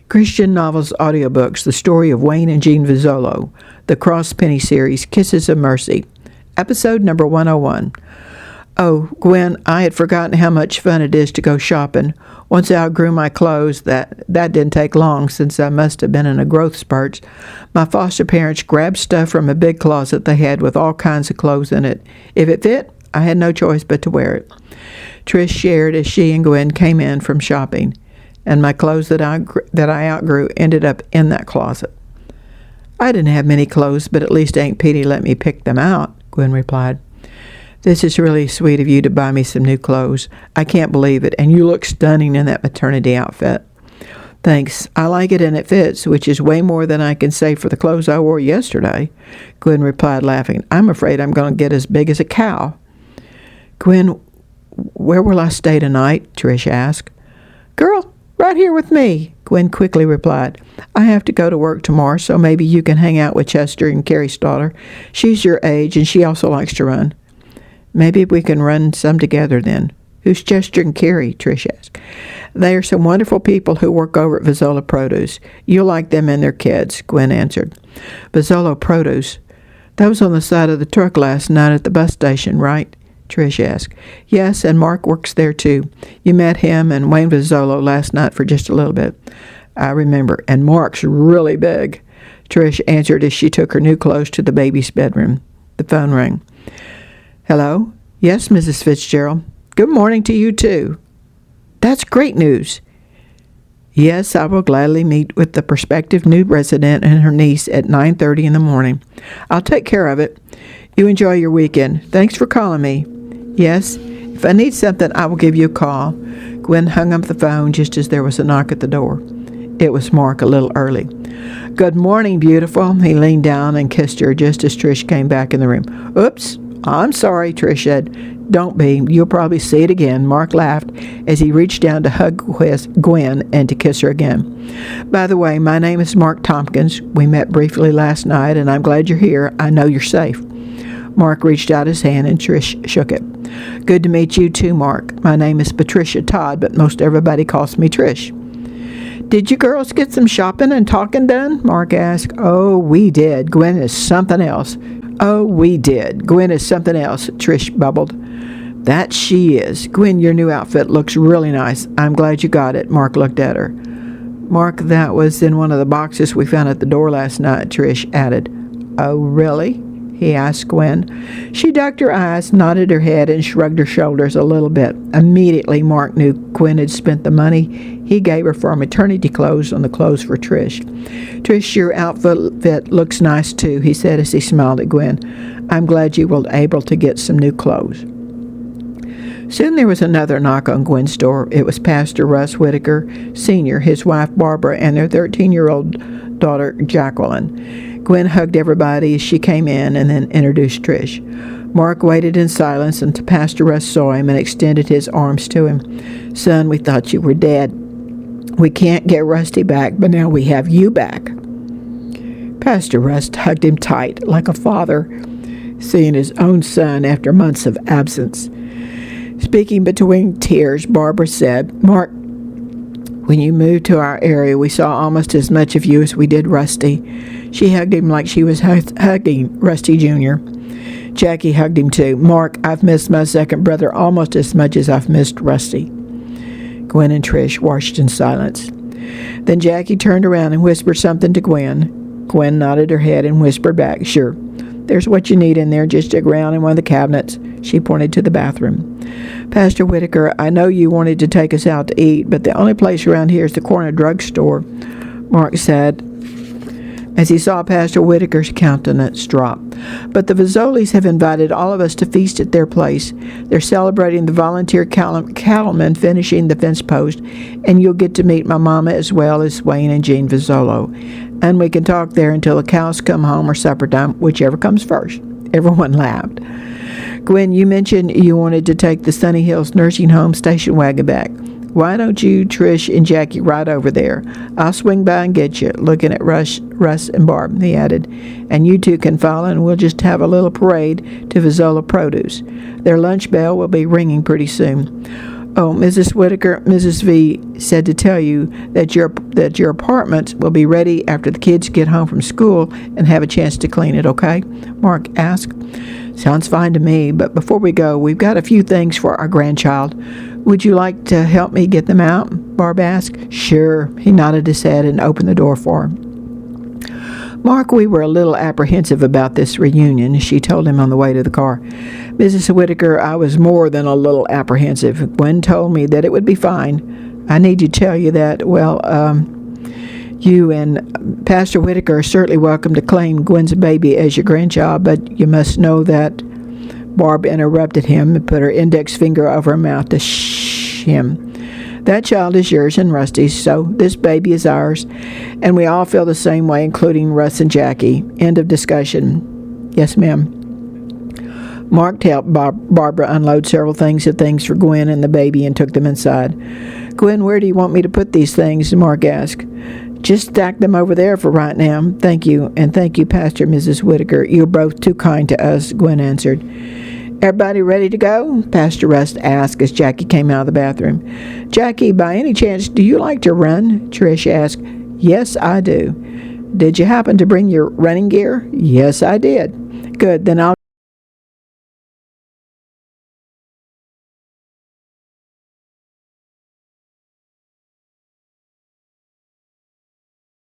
Christian Novels Audiobooks, The Story of Wayne and Jean Vozzolo, the Cross Penny Series, Kisses of Mercy, Episode number 101. Oh, Gwen, I had forgotten how much fun it is to go shopping. Once I outgrew my clothes, that didn't take long since I must have been in a growth spurt. My foster parents grabbed stuff from a big closet they had with all kinds of clothes in it. If it fit, I had no choice but to wear it. Trish shared as she and Gwen came in from shopping, and my clothes that I outgrew ended up in that closet. I didn't have many clothes, but at least Aunt Petey let me pick them out, Gwen replied. This is really sweet of you to buy me some new clothes. I can't believe it, and you look stunning in that maternity outfit. Thanks. I like it and it fits, which is way more than I can say for the clothes I wore yesterday, Gwen replied, laughing. I'm afraid I'm going to get as big as a cow. Gwen, where will I stay tonight? Trish asked. Girl, right here with me, Gwen quickly replied. I have to go to work tomorrow, so maybe you can hang out with Chester and Carrie's daughter. She's your age, and she also likes to run. Maybe we can run some together then. Who's Chester and Carrie? Trish asked. They are some wonderful people who work over at Vozzolo Produce. You'll like them and their kids, Gwen answered. Vozzolo Produce? That was on the side of the truck last night at the bus station, right? Trish asked. Yes, and Mark works there too. You met him and Wayne Vozzolo last night for just a little bit. I remember, and Mark's really big. Trish answered as she took her new clothes to the baby's bedroom. The phone rang. Hello? Yes, Mrs. Fitzgerald. Good morning to you too. That's great news. Yes, I will gladly meet with the prospective new resident and her niece at 9:30 in the morning. I'll take care of it. You enjoy your weekend. Thanks for calling me. Yes, if I need something, I will give you a call. Gwen hung up the phone just as there was a knock at the door. It was Mark, a little early. Good morning, beautiful. He leaned down and kissed her just as Trish came back in the room. Oops, I'm sorry, Trish said. Don't be. You'll probably see it again. Mark laughed as he reached down to hug Gwen and to kiss her again. By the way, my name is Mark Tompkins. We met briefly last night, and I'm glad you're here. I know you're safe. Mark reached out his hand, and Trish shook it. Good to meet you too, Mark. My name is Patricia Todd, but most everybody calls me Trish. Did you girls get some shopping and talking done? Mark asked. Oh, we did. Gwen is something else. Oh, we did. Gwen is something else, Trish bubbled. That she is. Gwen, your new outfit looks really nice. I'm glad you got it. Mark looked at her. Mark, that was in one of the boxes we found at the door last night, Trish added. Oh, really? He asked Gwen. She ducked her eyes, nodded her head, and shrugged her shoulders a little bit. Immediately, Mark knew Gwen had spent the money he gave her for maternity clothes on the clothes for Trish. Trish, your outfit looks nice too, he said as he smiled at Gwen. I'm glad you were able to get some new clothes. Soon there was another knock on Gwen's door. It was Pastor Russ Whitaker, Sr., his wife Barbara, and their 13-year-old daughter Jacqueline. Gwen hugged everybody as she came in and then introduced Trish. Mark waited in silence until Pastor Russ saw him and extended his arms to him. Son, we thought you were dead. We can't get Rusty back, but now we have you back. Pastor Russ hugged him tight, like a father, seeing his own son after months of absence. Speaking between tears, Barbara said, Mark, when you moved to our area, we saw almost as much of you as we did Rusty. She hugged him like she was hugging Rusty Jr. Jackie hugged him too. Mark, I've missed my second brother almost as much as I've missed Rusty. Gwen and Trish watched in silence. Then Jackie turned around and whispered something to Gwen. Gwen nodded her head and whispered back, Sure. There's what you need in there. Just dig around in one of the cabinets. She pointed to the bathroom. Pastor Whitaker, I know you wanted to take us out to eat, but the only place around here is the corner drugstore, Mark said, as he saw Pastor Whitaker's countenance drop. But the Vozzolis have invited all of us to feast at their place. They're celebrating the volunteer cattlemen finishing the fence post, and you'll get to meet my mama as well as Wayne and Jean Vozzolo. And we can talk there until the cows come home or supper time, whichever comes first. Everyone laughed. Gwen, you mentioned you wanted to take the Sunny Hills nursing home station wagon back. Why don't you, Trish, and Jackie ride over there? I'll swing by and get you, looking at Russ and Barb, he added. And you two can follow, and we'll just have a little parade to Vozzolo Produce. Their lunch bell will be ringing pretty soon. Oh, Mrs. Whitaker, Mrs. V said to tell you that your apartment will be ready after the kids get home from school and have a chance to clean it, okay? Mark asked. Sounds fine to me, but before we go, we've got a few things for our grandchild. Would you like to help me get them out? Barb asked. Sure. He nodded his head and opened the door for him. Mark, we were a little apprehensive about this reunion, she told him on the way to the car. Mrs. Whitaker, I was more than a little apprehensive. Gwen told me that it would be fine. I need to tell you that, you and Pastor Whitaker are certainly welcome to claim Gwen's baby as your grandchild, but you must know that... Barb interrupted him and put her index finger over her mouth to shh him. That child is yours and Rusty's, so this baby is ours, and we all feel the same way, including Russ and Jackie. End of discussion. Yes, ma'am. Mark helped Barbara unload several things for Gwen and the baby and took them inside. Gwen, where do you want me to put these things? Mark asked. Just stack them over there for right now. Thank you, and thank you, Pastor and Mrs. Whitaker. You're both too kind to us, Gwen answered. Everybody ready to go? Pastor Russ asked as Jackie came out of the bathroom. Jackie, by any chance, do you like to run? Trish asked. Yes, I do. Did you happen to bring your running gear? Yes, I did. Good, then I'll